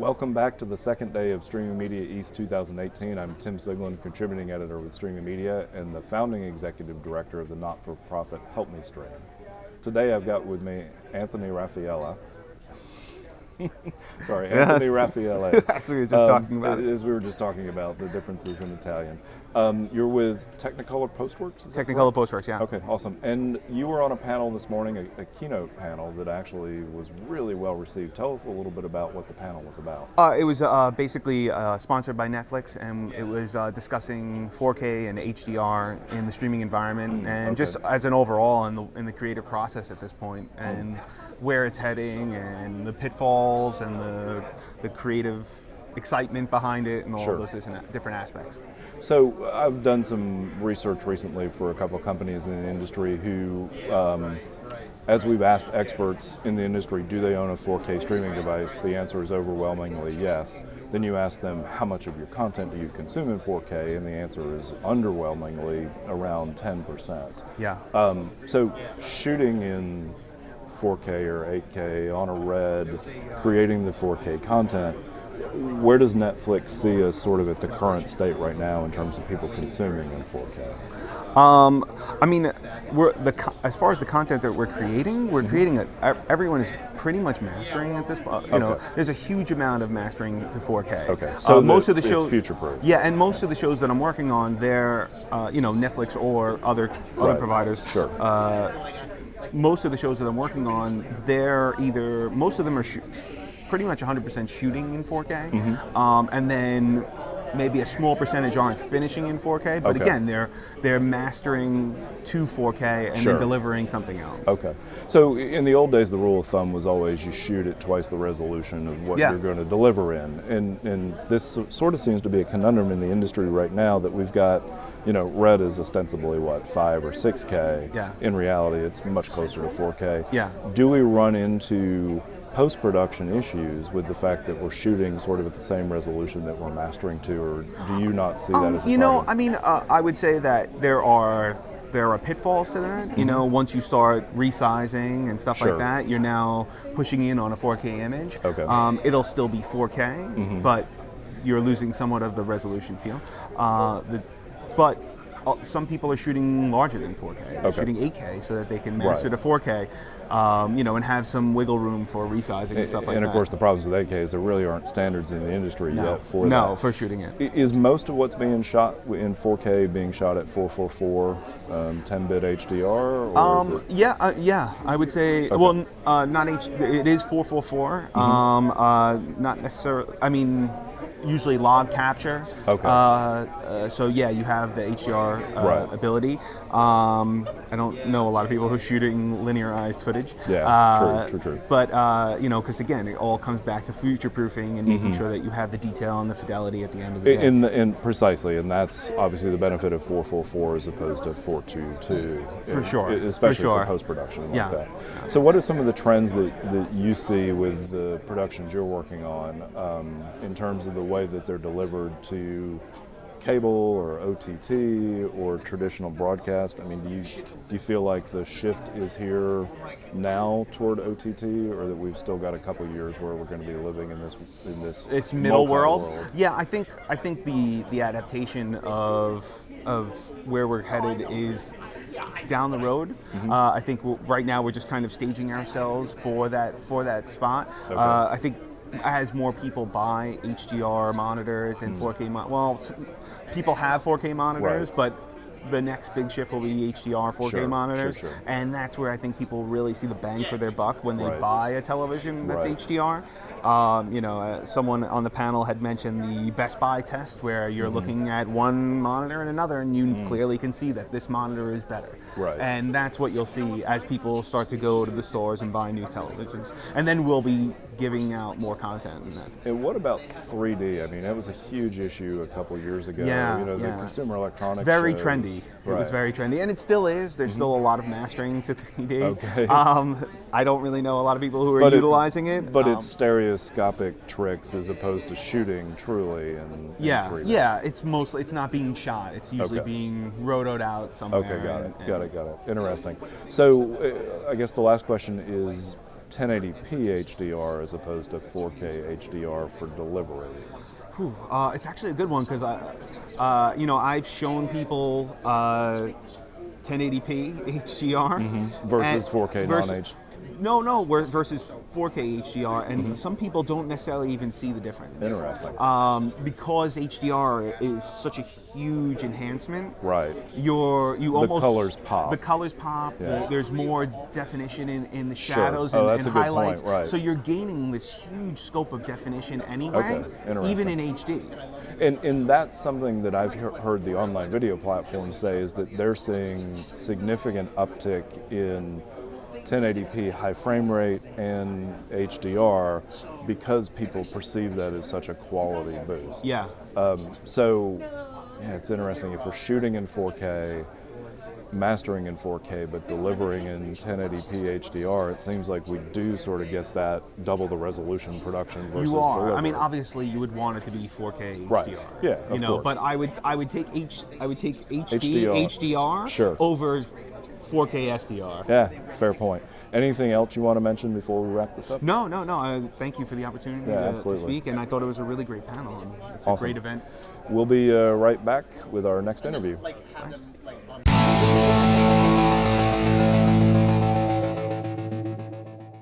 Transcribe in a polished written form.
Welcome back to the second day of Streaming Media East 2018. I'm Tim Siglin, contributing editor with Streaming Media and the founding executive director of the not-for-profit Help Me Stream. Today I've got with me Anthony Raffaele. Sorry, Anthony Raffaele. That's what we were just talking about. As we were just talking about the differences in Italian. You're with Technicolor-Postworks? Technicolor-Postworks, yeah. Okay, awesome. And you were on a panel this morning, a keynote panel that actually was really well received. Tell us a little bit about what the panel was about. It was basically sponsored by Netflix, and it was discussing 4K and HDR in the streaming environment, and just as an overall in the creative process at this point, and where it's heading, and the pitfalls, and the creative excitement behind it, and all of those different aspects. So I've done some research recently for a couple of companies in the industry who, as we've asked experts in the industry, do they own a 4K streaming device? The answer is overwhelmingly yes. Then you ask them, how much of your content do you consume in 4K? And the answer is underwhelmingly around 10%. Yeah. So shooting in 4K or 8K on a RED, creating the 4K content, where does Netflix see us sort of at the current state right now in terms of people consuming in 4K? I mean, as far as the content that we're creating it. Everyone is pretty much mastering at this point. You know, there's a huge amount of mastering to 4K. Okay, so most of the shows, it's future-proof. Yeah, and most of the shows that I'm working on, they're Netflix or other providers. Sure. Most of the shows that I'm working on, most of them are pretty much 100% shooting in 4K, and then maybe a small percentage aren't finishing in 4K, but again, they're mastering to 4K and then delivering something else. Okay. So in the old days, the rule of thumb was always you shoot at twice the resolution of what you're going to deliver in. And this sort of seems to be a conundrum in the industry right now that we've got, RED is ostensibly 5 or 6K. Yeah. In reality, it's much closer to 4K. Yeah. Do we run into post-production issues with the fact that we're shooting sort of at the same resolution that we're mastering to, or do you not see that as a problem? I would say that there are pitfalls to that. Once you start resizing and stuff like that, you're now pushing in on a 4K image. Okay. It'll still be 4K, but you're losing somewhat of the resolution feel. But some people are shooting larger than 4K. They're shooting 8K so that they can master to 4K, and have some wiggle room for resizing and stuff like that. And of course, the problems with 8K is there really aren't standards in the industry yet for that. No, for shooting it. Is most of what's being shot in 4K being shot at 444, 10-bit HDR? Or yeah, I would say. Well, not it is 444. Not necessarily. Usually log capture. Okay. So yeah, you have the HDR ability. I don't know a lot of people who are shooting linearized footage. Yeah, true. But because again, it all comes back to future-proofing and making sure that you have the detail and the fidelity at the end of the day. Precisely, and that's obviously the benefit of 444 as opposed to 422. For sure. Especially for post-production like that. So what are some of the trends that you see with the productions you're working on in terms of the way that they're delivered to cable or OTT or traditional broadcast? Do you feel like the shift is here now toward OTT, or that we've still got a couple of years where we're going to be living in this it's middle world? Yeah, I think the adaptation of where we're headed is down the road. I think right now we're just kind of staging ourselves for that spot. Okay. I think as more people buy HDR monitors and 4K people have 4K monitors, but the next big shift will be HDR 4K monitors, and that's where I think people really see the bang for their buck when they buy a television that's HDR. Someone on the panel had mentioned the Best Buy test, where you're looking at one monitor and another, and you clearly can see that this monitor is better. Right. And that's what you'll see as people start to go to the stores and buy new televisions. And then we'll be giving out more content in that. And what about 3D? That was a huge issue a couple years ago. The Consumer Electronics very shows. trendy. It was very trendy, and it still is. There's still a lot of mastering to 3D. Okay. I don't really know a lot of people who are utilizing it. But it's stereoscopic tricks as opposed to shooting truly in 3D. Yeah. It's not being shot. It's usually being rotoed out somewhere. Okay, got it. Interesting. So I guess the last question is, 1080p HDR as opposed to 4K HDR for delivery? It's actually a good one because I've shown people 1080p HDR Versus 4K non-HD. No, versus 4K HDR, and some people don't necessarily even see the difference. Interesting. Because HDR is such a huge enhancement. Right. The colors pop. The colors pop. Yeah. There's more definition in the Sure. shadows Oh, and, that's and a good highlights. point, right. So you're gaining this huge scope of definition anyway, Okay. even in HD. And that's something that I've heard the online video platforms say, is that they're seeing significant uptick in 1080p high frame rate and HDR because people perceive that as such a quality boost. Yeah. So it's interesting. If we're shooting in 4K, mastering in 4K, but delivering in 1080p HDR, it seems like we do sort of get that double the resolution production versus You are. delivery. I mean, obviously, you would want it to be 4K HDR. Right. Yeah, of course. But I would take HDR. HDR Sure. over 4K SDR. Yeah, fair point. Anything else you want to mention before we wrap this up? No. Thank you for the opportunity to speak, and I thought it was a really great panel. And it's Awesome. a great event. We'll be right back with our next interview. Bye.